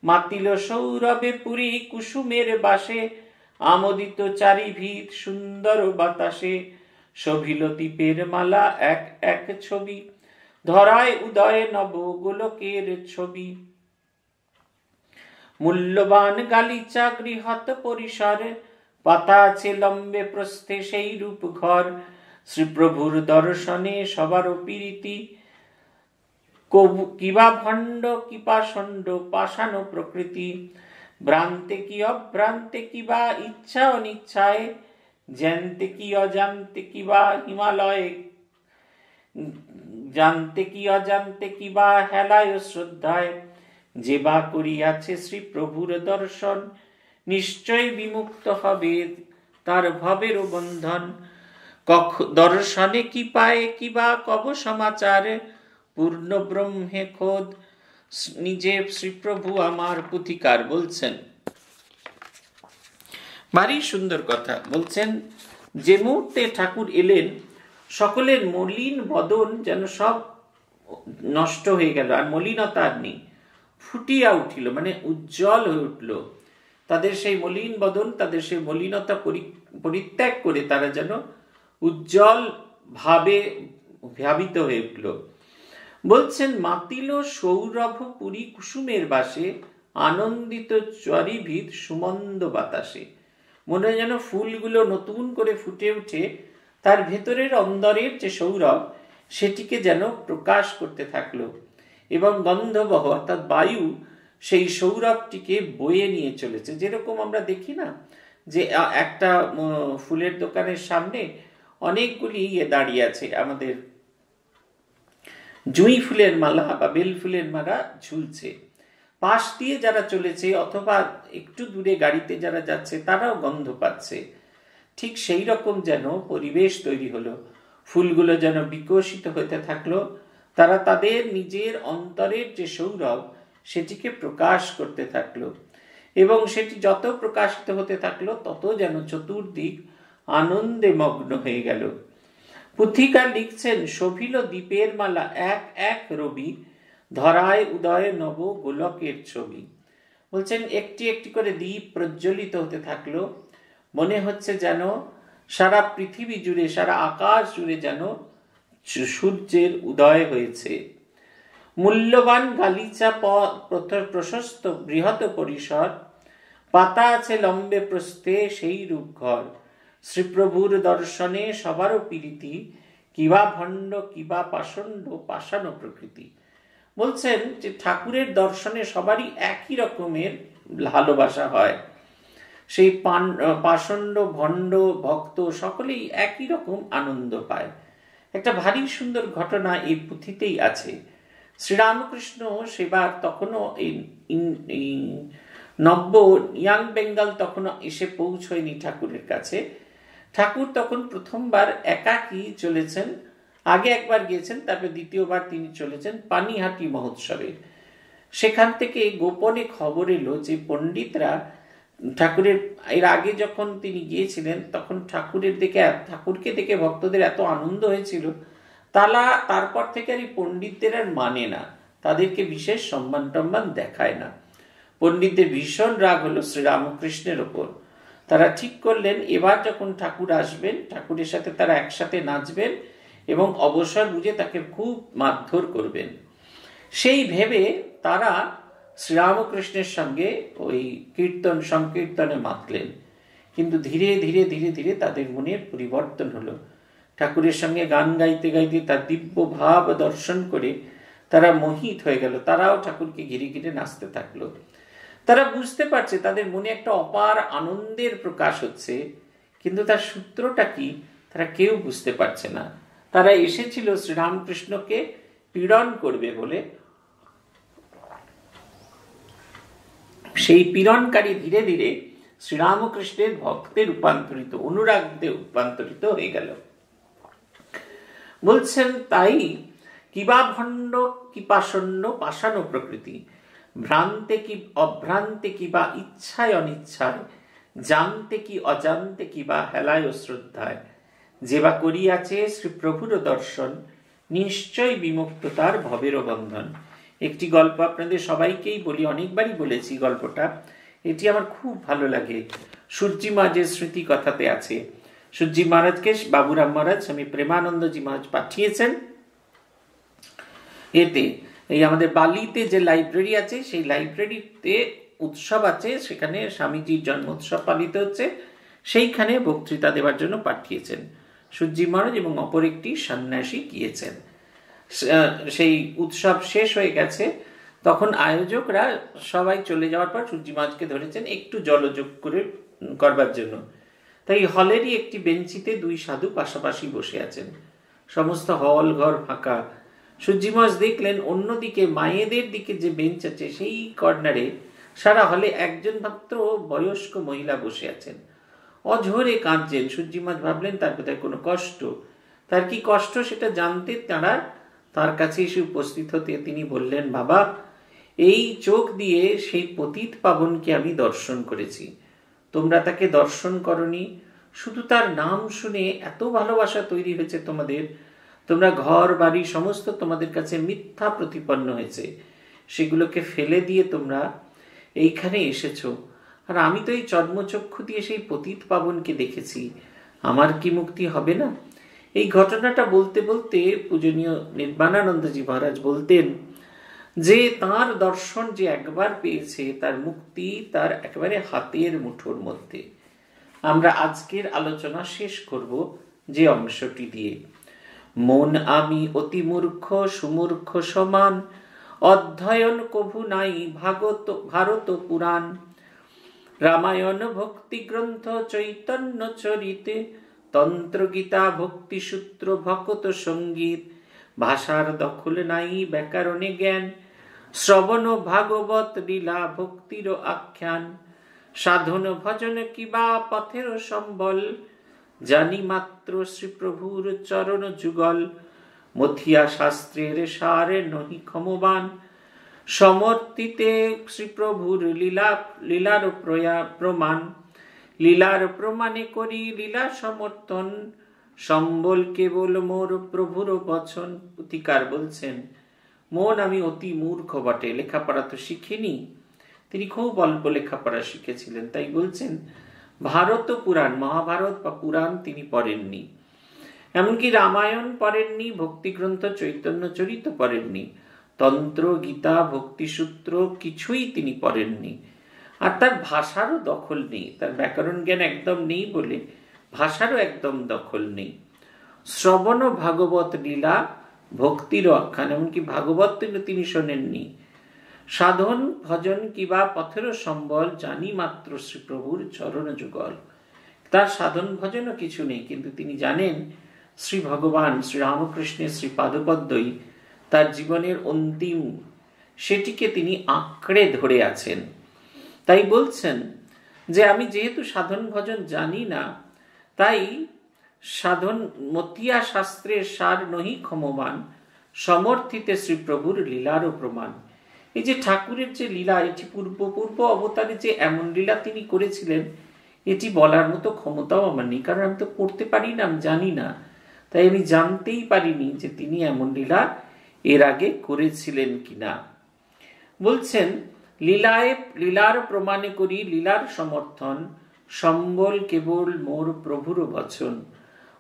মাতিল সৌরভে পুরী কুসুমের বাসে, আমোদিত চারিভিত সুন্দর বাতাসে, শোভিল দীপের মালা এক এক ছবি, ধরায় উদয় নব গোলকের ছবি। মূল্যবান গালিচা গৃহত পরিসর, পাতা আছে লম্বে প্রস্থে সেই রূপ ঘর। শ্রীপ্রভুর দর্শনে সবার প্রীতি, কিবা ভণ্ড কি পাষণ্ড পাষাণ প্রকৃতি, ভ্রান্তে কি অভ্রান্তে কিবা ইচ্ছা অনিচ্ছায়, জানতে কি অজান্তে কিবা হিমালয়ে, জানতে কি অজান্তে কিবা হেলায় শ্রদ্ধায়, যে বা করিয়াছে শ্রী প্রভুর দর্শন, নিশ্চয় বিমুক্ত হবে তার ভবের বন্ধন। দর্শনে কি পায় কিবা কব সমাচার, পূর্ণ ব্রহ্মে খোদ নিজে শ্রীপ্রভু আমার। পুথিকার বলছেন ভারী সুন্দর কথা। বলছেন যে মুহূর্তে ঠাকুর এলেন, সকলের মলিন বদন যেন সব নষ্ট হয়ে গেল, আর মলিনতা আর নেই, ফুটিয়া উঠিল মানে উজ্জ্বল হয়ে উঠল। তাদের সেই মলিন বদন, তাদের সেই মলিনতা পরিত্যাগ করে তারা যেন উজ্জ্বল ভাবে ভাবিত হয়ে উঠল। বলছেন মাতিল সৌরভ পুরী কুসুমের বাসে, আনন্দিত চারিভিত সুমন্দ বাতাসে। মনে যেন ফুলগুলো নতুন করে ফুটে উঠে তার ভেতরের অন্দরের যে সৌরভ সেটিকে যেন প্রকাশ করতে থাকলো, এবং গন্ধবহ অর্থাৎ বায়ু সেই সৌরভটিকে বয়ে নিয়ে চলেছে। যেরকম আমরা দেখি না যে একটা ফুলের দোকানের সামনে অনেকগুলি দাঁড়িয়ে আছে, আমাদের জুঁই ফুলের মালা বা বেল ফুলের মালা ঝুলছে, পাশ দিয়ে যারা চলেছে অথবা একটু দূরে গাড়িতে যারা যাচ্ছে তারাও গন্ধ পাচ্ছে। ঠিক সেই রকম যেন পরিবেশ তৈরি হলো, ফুলগুলো যেন বিকশিত হতে থাকলো, তারা তাদের নিজের অন্তরের যে সৌরভ সেটিকে প্রকাশ করতে থাকলো, এবং সেটি যত প্রকাশিত হতে থাকলো তত যেন চতুর্দিক আনন্দে মগ্ন হয়ে গেল। পুথিকার লিখছেন শোভিল দীপের মালা এক এক রবি, ধরায় উদয় নব গোলকের ছবি। বলছেন একটি একটি করে দ্বীপ প্রজ্বলিত হতে থাকলো, মনে হচ্ছে যেন সারা পৃথিবী জুড়ে, সারা আকাশ জুড়ে যেন সূর্যের উদয় হয়েছে। মূল্যবান গালিচা প্রশস্ত বৃহৎ পরিসর, পাতা আছে লম্বে প্রস্থে সেই রূপ ঘর। শ্রীপ্রভুর দর্শনে সবারও প্রীতি, কিবা ভণ্ড কিবা পাষণ্ড পাষাণ প্রকৃতি। বলছেন যে ঠাকুরের দর্শনে সবারই একই রকমের ভালোবাসা হয়, সেই পাষণ্ড ভণ্ড ভক্ত সকলেই একই রকম আনন্দ পায়। একটা ভারী সুন্দর ঘটনা এই পুঁথিতেই আছে। শ্রীরামকৃষ্ণ সেবার তখনও এই নব্য ইয়াং বেঙ্গল তখনও এসে পৌঁছয়নি ঠাকুরের কাছে। ঠাকুর তখন প্রথমবার একাকী চলেছেন, আগে একবার গিয়েছেন, তারপর দ্বিতীয়বার তিনি চলেছেন পানিহাটি মহোৎসবে। সেখান থেকে গোপনে খবর এলো যে পণ্ডিতরা ঠাকুরের, এর আগে যখন তিনি গিয়েছিলেন তখন ঠাকুরকে দেখে ভক্তদের এত আনন্দ হয়েছিল, তারপর থেকে আর এই পণ্ডিতদের আর মানে না, তাদেরকে বিশেষ সম্মান টম্মান দেখায় না। পণ্ডিতদের ভীষণ রাগ হলো শ্রীরামকৃষ্ণের ওপর। তারা ঠিক করলেন এবার যখন ঠাকুর আসবেন, ঠাকুরের সাথে তারা একসাথে নাচবেন এবং অবসর বুঝে তাকে খুব মারধর করবেন। সেই ভেবে তারা শ্রীরামকৃষ্ণের সঙ্গে ওই সংকীর্তনে মাতলেন। কিন্তু ধীরে ধীরে ধীরে ধীরে তাদের মনের পরিবর্তন হলো। ঠাকুরের সঙ্গে গান গাইতে গাইতে তার দিব্য ভাব দর্শন করে তারা মোহিত হয়ে গেল, তারাও ঠাকুরকে ঘিরে ঘিরে নাচতে থাকলো। তারা বুঝতে পারছে তাদের মনে একটা অপার আনন্দের প্রকাশ হচ্ছে, কিন্তু তার সূত্রটা কি তারা কেউ বুঝতে পারছে না। তারা এসেছিল শ্রীরামকৃষ্ণকে পীড়ন করবে বলে। সেই পীড়নকারী ধীরে ধীরে শ্রীরামকৃষ্ণের ভক্তে রূপান্তরিত, অনুরাগতে রূপান্তরিত হয়ে গেল। বলছেন তাই কিবা ভণ্ড কিপাসন্ন পাষাণ প্রকৃতি, ভ্রান্তে কি অভ্রান্তে কিবা ইচ্ছায় অনিচ্ছায়, জানতে কি অজান্তে কিবা হেলায় ও শ্রদ্ধায়, যেবা করিয়াছে শ্রী প্রভুর দর্শন, নিশ্চয় বিমুক্ত তার ভবের বন্ধন। একটি গল্প আপনাদের সবাইকেই বলি, অনেকবারই বলেছি গল্পটা, এটি আমার খুব ভালো লাগে। সূর্যি মহারাজের স্মৃতি কথাতে আছে। সূর্যি মহারাজকে বাবুরাম মহারাজ স্বামী প্রেমানন্দজি মহারাজ পাঠিয়েছেন। এতে এই আমাদের বালিতে যে লাইব্রেরি আছে, সেই লাইব্রেরিতে উৎসব আছে, সেখানে স্বামীজির জন্ম উৎসব পালিত হচ্ছে, সেইখানে বক্তৃতা দেওয়ার জন্য পাঠিয়েছেন সূর্যি মহারাজ এবং অপর একটি সন্ন্যাসী গিয়েছেন। সেই উৎসব শেষ হয়ে গেছে, তখন আয়োজকরা সবাই চলে যাওয়ার পর সূর্যি মহারাজকে ধরেছেন একটু জলযোগ করবার জন্য। তাই হলেরই একটি বেঞ্চিতে দুই সাধু পাশাপাশি বসে আছেন, সমস্ত হল ঘর ফাঁকা। সূর্যি মহারাজ দেখলেন অন্যদিকে মায়েদের দিকে যে বেঞ্চ আছে সেই কর্নারে সারা হলে একজন মাত্র বয়স্ক মহিলা বসে আছেন, অঝরে কাঁদছেন। সূর্যি মহারাজ ভাবলেন তার কোথায় কোনো কষ্ট, তার কি কষ্ট সেটা জানতে তার কাছে এসে উপস্থিত হতে তিনি বললেন, বাবা, এই চোখ দিয়ে সেই পতিত পাবনকে আমি দর্শন করেছি, তোমরা তাকে দর্শন করনি। শুধু তার নাম শুনে এত ভালোবাসা তৈরি হয়েছে তোমাদের, তোমরা ঘর বাড়ি সমস্ত তোমাদের কাছে মিথ্যা প্রতিপন্ন হয়েছে, সেগুলোকে ফেলে দিয়ে তোমরা এইখানে এসেছো। আর আমি তো এই চর্মচক্ষু দিয়ে সেই পতিত পাবনকে দেখেছি, আমার কি মুক্তি হবে না? এই ঘটনাটা বলতে বলতে পূজনীয় নির্বাণানন্দজি মহারাজ বলতেন যে তার দর্শন যে একবার পেয়েছে তার মুক্তি তার একেবারে হাতের মুঠোর মধ্যে। আমরা আজকের আলোচনা শেষ করব যে অংশটি দিয়ে, মন আমি অতি মূর্খ সুমূর্খ সমান, অধ্যয়ন কভু নাই ভারত পুরাণ, রামায়ণ ভক্তি গ্রন্থ চৈতন্য চরিতে, তন্ত্র গীতা ভক্তি সূত্র ভকত সঙ্গীত, ভাষার দখল নাই ব্যাকরণে জ্ঞান, শ্রবণ ভাগবত লীলা ভক্তির আখ্যান, সাধন ভজন কিবা পথের সম্বল, জানি মাত্র শ্রী প্রভুর চরণ যুগল, মথিয়া শাস্ত্রের সারে নহি ক্ষমবান, সমর্থিতে শ্রী প্রভুর লীলার প্রমাণ, লীলার প্রমাণে করি লীলা সমর্থন, সম্বল কেবল মোর প্রভুর বচন। পুথিকার বলছেন, মন আমি অতি মূর্খ বটে, লেখাপড়া তো শিখিনি। তিনি খুব অল্প লেখাপড়া শিখেছিলেন, তাই বলছেন ভারত পুরাণ, মহাভারত বা পুরাণ তিনি পড়েননি, এমনকি রামায়ণ পড়েননি, ভক্তিগ্রন্থ চৈতন্য চরিত পড়েননি, তন্ত্র গীতা ভক্তিসূত্র কিছুই তিনি পড়েননি। আর তার ভাষারও দখল নেই, তার ব্যাকরণ জ্ঞান একদম নেই বলে ভাষারও একদম দখল নেই। শ্রবণ ভাগবত লীলা ভক্তির আখ্যান, এমনকি ভাগবত তিনি শোনেননি। সাধন ভজন কিবা পথের সম্বল, জানি মাত্র শ্রী প্রভুর চরণ যুগল। তার সাধন ভজনও কিছু নেই, কিন্তু তিনি জানেন শ্রী ভগবান শ্রী রামকৃষ্ণের শ্রী পাদপদ্মই তার জীবনের অন্তিম, সেটিকে তিনি আঁকড়ে ধরে আছেন। তাই বলছেন যে আমি যেহেতু সাধন ভজন জানি না, তাই সাধন মতিয়া শাস্ত্রের সার নহি ক্ষমবান, সমর্থিতে শ্রী প্রভুর লীলারও প্রমাণ। এই যে ঠাকুরের যে লীলা, এটি পূর্ব অবতারে যে এমন লীলা তিনি করেছিলেন, এটি বলার মতো ক্ষমতাও আমার নেই, কারণ আমি তো পড়তে পারি না, আমি জানি না, তাই আমি জানতেই পারিনি যে তিনি এমন লীলা এর আগে করেছিলেন কিনা। বলছেন লীলার প্রমাণে করি লীলার সমর্থন, সম্বল কেবল মোর প্রভুর বচন।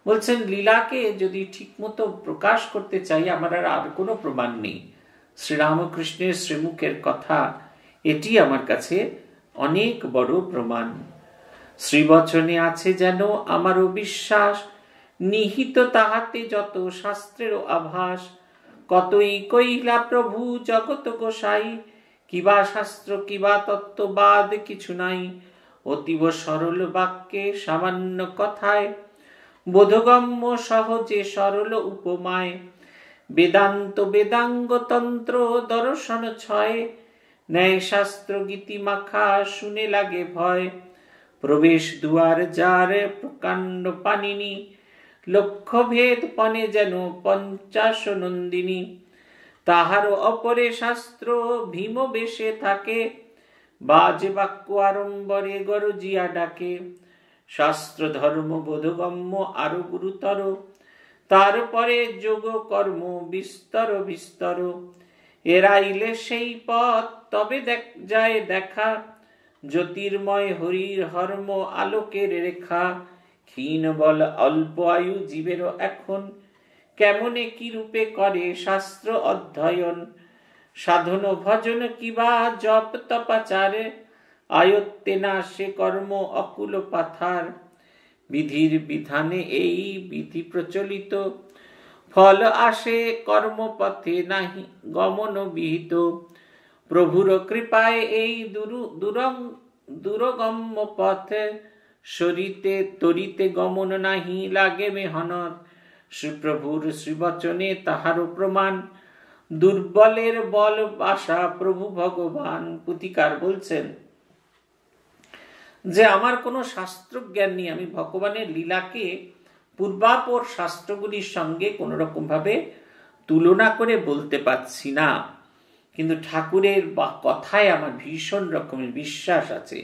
বলছেন লীলাকে যদি ঠিক মতো প্রকাশ করতে চাই, আমার আর কোনো প্রমাণ নেই, শ্রীরামকৃষ্ণের শ্রীমুখের কথা এটি আমার কাছে অনেক বড় প্রমাণ। শ্রীবচনে আছে যেন আমারও বিশ্বাস, নিহিত তাহাতে যত শাস্ত্রেরও আভাস, কতই কইলা প্রভু জগত গোসাই, কিবা শাস্ত্র কিবা তত্ত্ববাদ কিছু নাই। অতীব সরল বাক্যে সামান্য কথায়, বোধগম্য সহজে সরল উপমায়। বেদান্ত বেদাঙ্গ তন্ত্র দর্শন ছয়, ন্যায় শাস্ত্র গীতি মাখা শুনে লাগে ভয়। প্রবেশ দুয়ার যার প্রকাণ্ড পানিনি, লক্ষ্য ভেদ পনে যেন পঞ্চাশ নন্দিনী। তাহার অপরে শাস্ত্র ভীম বেশে থাকে, বাজে বাক্য আড়ম্বরে গরজিয়া ডাকে। শাস্ত্র ধর্ম বোধগম্য আরো গুরুতর, তারপরে যোগ কর্ম বিস্তর বিস্তর। এরাইলে সেই পথ তবে যায় দেখা, জ্যোতির্ময় হরির হর্ম আলোকের রেখা। ক্ষীণ বল অল্প আয়ু জীবেরও এখন, কেমনে কি রূপে করে শাস্ত্র অধ্যয়ন। সাধন ভজন কিবা জপ তপাচারে, আয়ত্তে না সে কর্ম অকুল পাথার। বিধির বিধানে এই বিধি প্রচলিত, ফল আসে কর্মপথে নাহি গমন বিহিত। প্রভুর কৃপায় এই দুরগম্য পথে, সরিতে তরিতে গমন নাহি লাগে মেহনত। শ্রীপ্রভুর শ্রীবচনে তাহারও প্রমাণ, দুর্বলের বল আশা প্রভু ভগবান। পুথিকার বলছেন যে আমার কোনো শাস্ত্র জ্ঞান নেই, আমি ভগবানের লীলাকে পূর্বাপর শাস্ত্রগুলির সঙ্গে কোন রকম ভাবে তুলনা করে বলতে পারছি না, কিন্তু ঠাকুরের কথায় আমার ভীষণ রকমের বিশ্বাস আছে।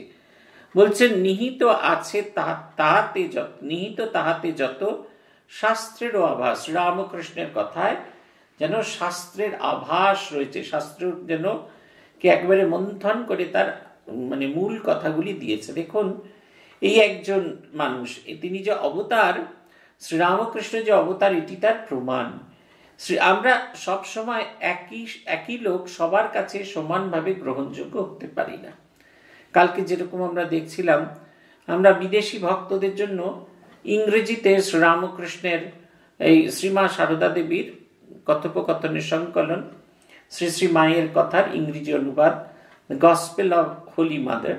বলছেন নিহিত আছে তাহাতে যত শাস্ত্রেরও আভাস। রামকৃষ্ণের কথায় যেন শাস্ত্রের আভাস রয়েছে, শাস্ত্র যেন কে একবারে মন্থন করে তার মূল কথাগুলি দিয়েছে। দেখুন, এই একজন মানুষ, তিনি যে অবতার, শ্রীরামকৃষ্ণ যে অবতার, এটি তার প্রমাণ। আমরা সব সময় একই লোক সবার কাছে সমানভাবে গ্রহণযোগ্য হতে পারি না। কালকে যেরকম আমরা দেখছিলাম, আমরা বিদেশি ভক্তদের জন্য ইংরেজিতে শ্রীরামকৃষ্ণের এই শ্রীমা সারদা দেবীর কথোপকথনের সংকলন, শ্রী শ্রী মায়ের কথার ইংরেজি অনুবাদ, গসপেল অফ হোলি মাদার,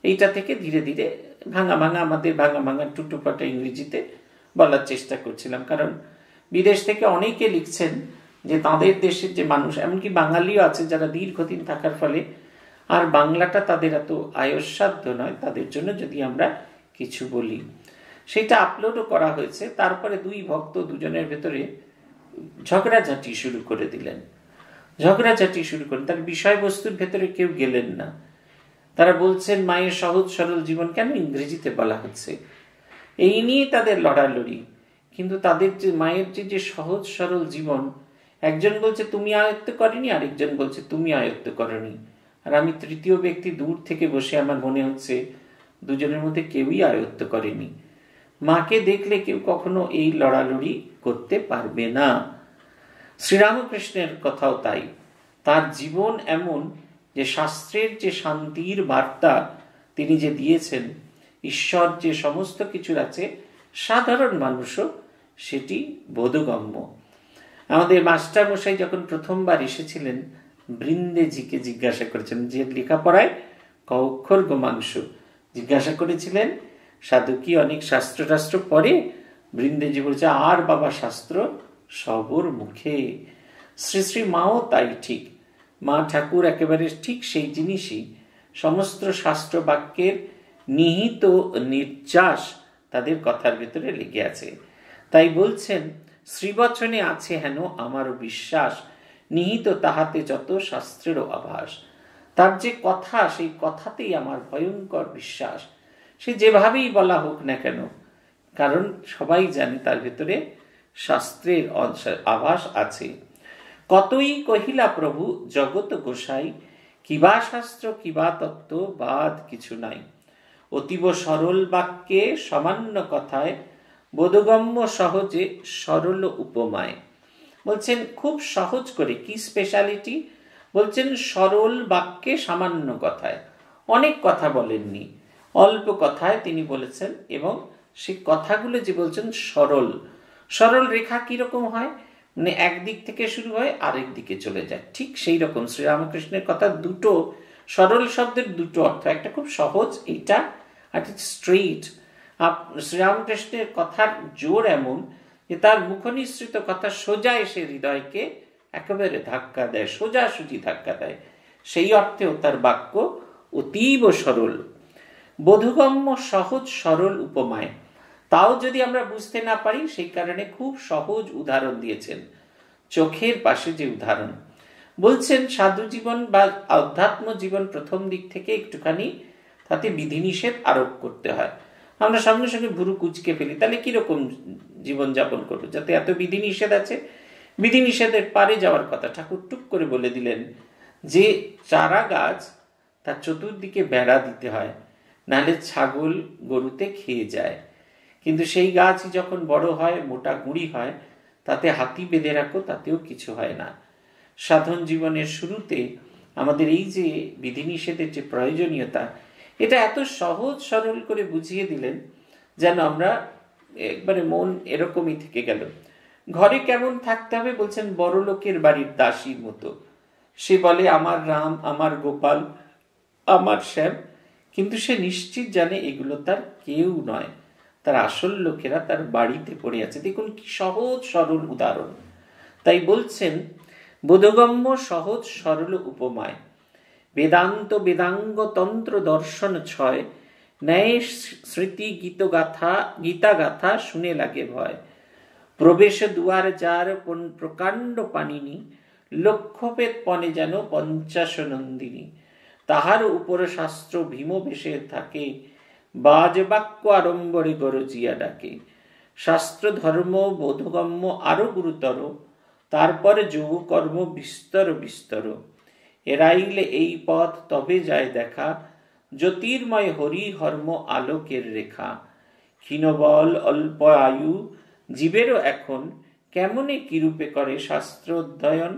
এইটা থেকে ধীরে ধীরে আমাদের ভাঙা টুটুপাটা ইংরেজিতে বলার চেষ্টা করছিলাম। কারণ বিদেশ থেকে অনেকে লিখছেন যে তাদের দেশের যে মানুষ, এমনকি বাঙালিও আছে যারা দীর্ঘদিন থাকার ফলে আর বাংলাটা তাদের এত আয়সাধ্য নয়, তাদের জন্য যদি আমরা কিছু বলি। সেটা আপলোডও করা হয়েছে। তারপরে দুই ভক্ত দুজনের ভেতরে ঝগড়াঝাটি শুরু করে দিলেন, তার বিষয়বস্তুর ভেতরে কেউ গেলেন না। তারা বলছেন মায়ের সহজ সরল জীবন কেন ইংরেজিতে বলা হচ্ছে, এই নিয়ে তাদের লড়ালড়ি। কিন্তু তাদের যে মায়ের যে সহজ সরল জীবন, একজন বলছে তুমি আয়ত্ত করনি, আরেকজন বলছে তুমি আয়ত্ত করনি। আর আমি তৃতীয় ব্যক্তি দূর থেকে বসে আমার মনে হচ্ছে দুজনের মধ্যে কেউই আয়ত্ত করেনি। মাকে দেখলে কেউ কখনো এই লড়ালড়ি করতে পারবে না। শ্রীরামকৃষ্ণের কথাও তাই। তার জীবন এমন যে শাস্ত্রের যে শান্তির বার্তা তিনি যে দিয়েছেন, ঈশ্বর যে সমস্ত কিছুর আছে, সাধারণ মানুষও সেটি বোধগম্য। আমাদের মাস্টার মশাই যখন প্রথমবার এসেছিলেন, বৃন্দেজিকে জিজ্ঞাসা করেছেন, যে লেখাপড়ায় ক অক্ষর গোমাংস, জিজ্ঞাসা করেছিলেন সাধু কি অনেক শাস্ত্র পড়ে? বৃন্দেজি বলছে, আর বাবা শাস্ত্র সবর মুখে। শ্রী শ্রী মাও তাই, ঠিক মা ঠাকুর একেবারে ঠিক সেই জিনিসই। সমস্ত শাস্ত্র বাক্যের নিহিত নির্যাস তাদের কথার ভেতরে লেগে আছে। তাই বলছেন শ্রীবচনে আছে হেন আমারও বিশ্বাস, নিহিত তাহাতে যত শাস্ত্রেরও আভাস। তার যে কথা, সেই কথাতেই আমার ভয়ঙ্কর বিশ্বাস। সে যেভাবেই বলা হোক না কেন, কারণ সবাই জানে তার ভেতরে শাস্ত্রের আভাস আছে। কতই কহিলা প্রভু জগত গোসাই, কিবা শাস্ত্র কিবা তত্ত্ব বাদ কিছু নাই। অতীব সরল বাক্যে সামান্য কথায়, বোধগম্য সহজে সরল উপমায়। বলছেন খুব সহজ করে, কি স্পেশালিটি? বলছেন সরল বাক্যে সামান্য কথায়। অনেক কথা বলেননি, অল্প কথায় তিনি বলেছেন, এবং সেই কথাগুলো যে বলছেন সরল রেখা কিরকম হয়, মানে একদিক থেকে শুরু হয় আরেক দিকে চলে যায়। ঠিক সেই রকম শ্রীরামকৃষ্ণের কথা দুটো সরল শব্দের দুটো অর্থ, একটা খুব সহজ এইটা, আর স্ট্রেইট। শ্রীরামকৃষ্ণের কথার জোর এমন যে তার মুখনিসৃত কথা সোজা এসে হৃদয়কে একেবারে ধাক্কা দেয়, সোজাসুজি ধাক্কা দেয়। সেই অর্থেও তার বাক্য অতীব সরল, বোধগম্য, সহজ সরল উপমায়। তাও যদি আমরা বুঝতে না পারি, সেই কারণে খুব সহজ উদাহরণ দিয়েছেন। চোখের পাশে যে উদাহরণ বলছেন, সাধু জীবন বা আধ্যাত্ম জীবন প্রথম দিক থেকে একটুখানি তাতে বিধিনিষেধ আরোপ করতে হয়। আমরা সঙ্গে সঙ্গে ভুরু কুচকে ফেলি, তাহলে কিরকম জীবনযাপন করবো? যাতে এত বিধিনিষেধ আছে, বিধিনিষেধের পারে যাওয়ার কথা ঠাকুর টুক করে বলে দিলেন যে চারা গাছ তার চতুর্দিকে বেড়া দিতে হয়, নাহলে ছাগল গরুতে খেয়ে যায়। কিন্তু সেই গাছ যখন বড় হয়, মোটা গুঁড়ি হয়, তাতে হাতি বেঁধে রাখো, তাতেও কিছু হয় না। সাধন জীবনের শুরুতে আমাদের এই যে বিধিনিষেধের যে প্রয়োজনীয়তা, এটা এত সহজ সরল করে বুঝিয়ে দিলেন যেন আমরা একবারে মন এরকমই থেকে গেল। ঘরে কেমন থাকতে হবে বলছেন, বড় লোকের বাড়ির দাসীর মতো। সে বলে আমার রাম, আমার গোপাল, আমার শ্যাম, কিন্তু সে নিশ্চিত জানে এগুলো তার কেউ নয়, তার আসল লোকেরা তার বাড়িতে পড়ে আছে। দেখুন কি সহজ সরল উদাহরণ। তাই বলছেন বোধগম্য সহজ সরল উপমায়, বেদান্ত বেদাঙ্গ তন্ত্র দর্শন ছয়, ন্যায় স্মৃতি গীতা গাথা শুনে লাগে ভয়। প্রবেশ দুয়ার যার প্রকাণ্ড পানিনি, লক্ষ্যভেদ পণে যেন পঞ্চাশ নন্দিনী। তাহার উপর শাস্ত্র ভীম বেশে থাকে, বাজ বাক্য আড়ম্বরে গরজিয়া ডাকে। শাস্ত্র ধর্ম বোধগম্য আরো গুরুতর, তারপরে যোগ কর্ম বিস্তর বিস্তর। এরাইলে এই পথ তবে যায় দেখা, জ্যোতির্ময় হরি হর্ম আলোকের রেখা। ক্ষীণবল অল্প আয়ু জীবেরও এখন, কেমনে কিরূপে করে শাস্ত্র অধ্যয়ন।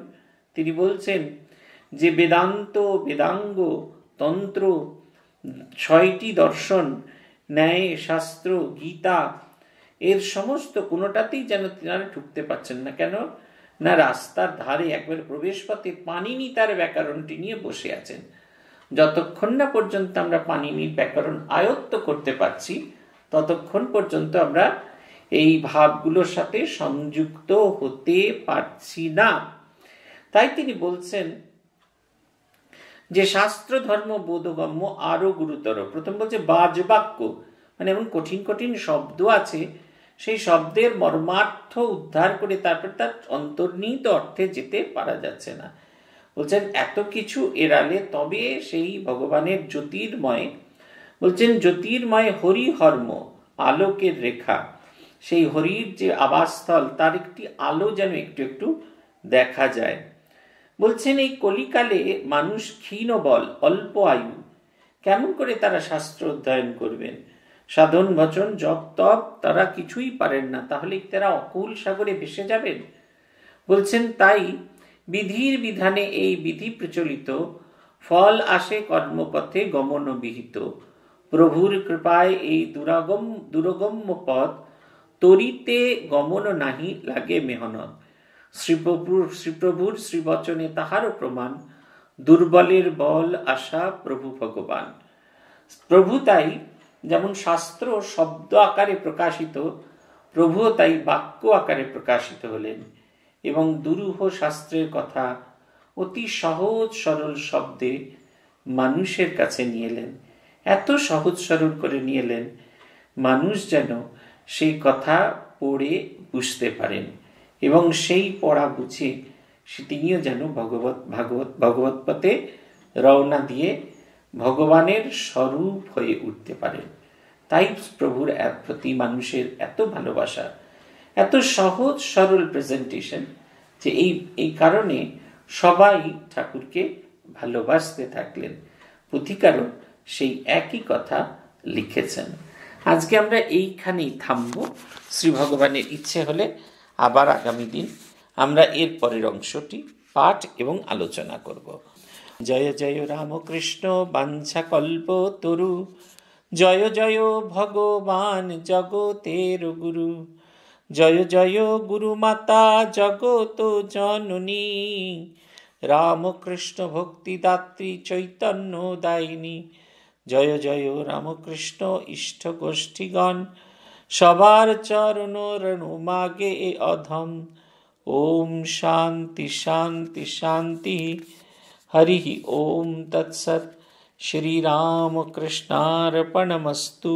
তিনি বলছেন যে বেদান্ত বেদাঙ্গ তন্ত্র, ছয়টি দর্শন, ন্যায় শাস্ত্র গীতা, এর সমস্ত কোনোটাতেই যেন তিনারা ঢুকতে পারছেন না। কেন না, রাস্তার ধারে একবারে প্রবেশ পথে পানিনি তার ব্যাকরণটি নিয়ে বসে আছেন। যতক্ষণ না পর্যন্ত আমরা পানিনির ব্যাকরণ আয়ত্ত করতে পারছি, ততক্ষণ পর্যন্ত আমরা এই ভাবগুলোর সাথে সংযুক্ত হতে পারছি না। তাই তিনি বলছেন যে শাস্ত্র ধর্ম বোধগম্য আরো গুরুতর। প্রথম বলছে বাজবাক্য, মানে এমন কঠিন কঠিন শব্দ আছে, সেই শব্দের মর্মার্থ উদ্ধার করে তারপর তার অন্তর্নিহিত অর্থে যেতে পারা যাচ্ছে না। বলছেন এত কিছু এড়ালে তবে সেই ভগবানের জ্যোতির্ময়, বলছেন জ্যোতির্ময় হরি হর্ম আলোকের রেখা, সেই হরির যে আবাসস্থল তার একটি আলো যেন একটু একটু দেখা যায়। বলছেন এই কলিকালে মানুষ ক্ষীণ বল অল্প আয়ু, কেমন করে তারা শাস্ত্র অধ্যয়ন করবেন? সাধন ভজন জপ তপ তারা কিছুই পারেন না, তাহলে তারা অকুল সাগরে ভেসে যাবেন। বলছেন তাই বিধির বিধানে এই বিধি প্রচলিত, ফল আসে কর্মপথে গমন বিহিত। প্রভুর কৃপায় এই দুরগম্য পথ, তরিতে গমন নাহি লাগে মেহনত। শ্রীপ্রভুর শ্রীবচনে তাহারও প্রমাণ, দুর্বলের বল আশা প্রভু ভগবান। প্রভু তাই যেমন শাস্ত্র শব্দ আকারে প্রকাশিত, প্রভুও তাই বাক্য আকারে প্রকাশিত হলেন এবং দুরূহ শাস্ত্রের কথা অতি সহজ সরল শব্দে মানুষের কাছে নিয়ে এলেন। এত সহজ সরল করে নিয়ে এলেন, মানুষ যেন সেই কথা পড়ে বুঝতে পারেন এবং সেই পড়া বুঝে তিনিও যেন ভগবত পথে রওনা দিয়ে ভগবানের স্বরূপ হয়ে উঠতে পারেন। তাই প্রভুর প্রতি মানুষের এত ভালোবাসা, এত সহজ সরল প্রেজেন্টেশন, যে এই কারণে সবাই ঠাকুরকে ভালোবাসতে থাকলেন। পুথিকারও সেই একই কথা লিখেছেন। আজকে আমরা এইখানেই থামব। শ্রী ভগবানের ইচ্ছে হলে আবার আগামী দিন আমরা এর পরের অংশটি পাঠ এবং আলোচনা করব। জয় জয় রামকৃষ্ণ বাঞ্ছা কল্প তরু, জয় জয় ভগবান জগতের গুরু। जय जय गुरुमाता जगत जननी रामकृष्ण भक्तिदात्री चैतन्य दायिनी जय जय रामकृष्ण इष्ट गोष्ठीगण सबार चरण रेणु मागे ए अधम। ओम शांति शांति शांति। हरि ओम तत्सत्। श्री राम कृष्णार्पणमस्तु।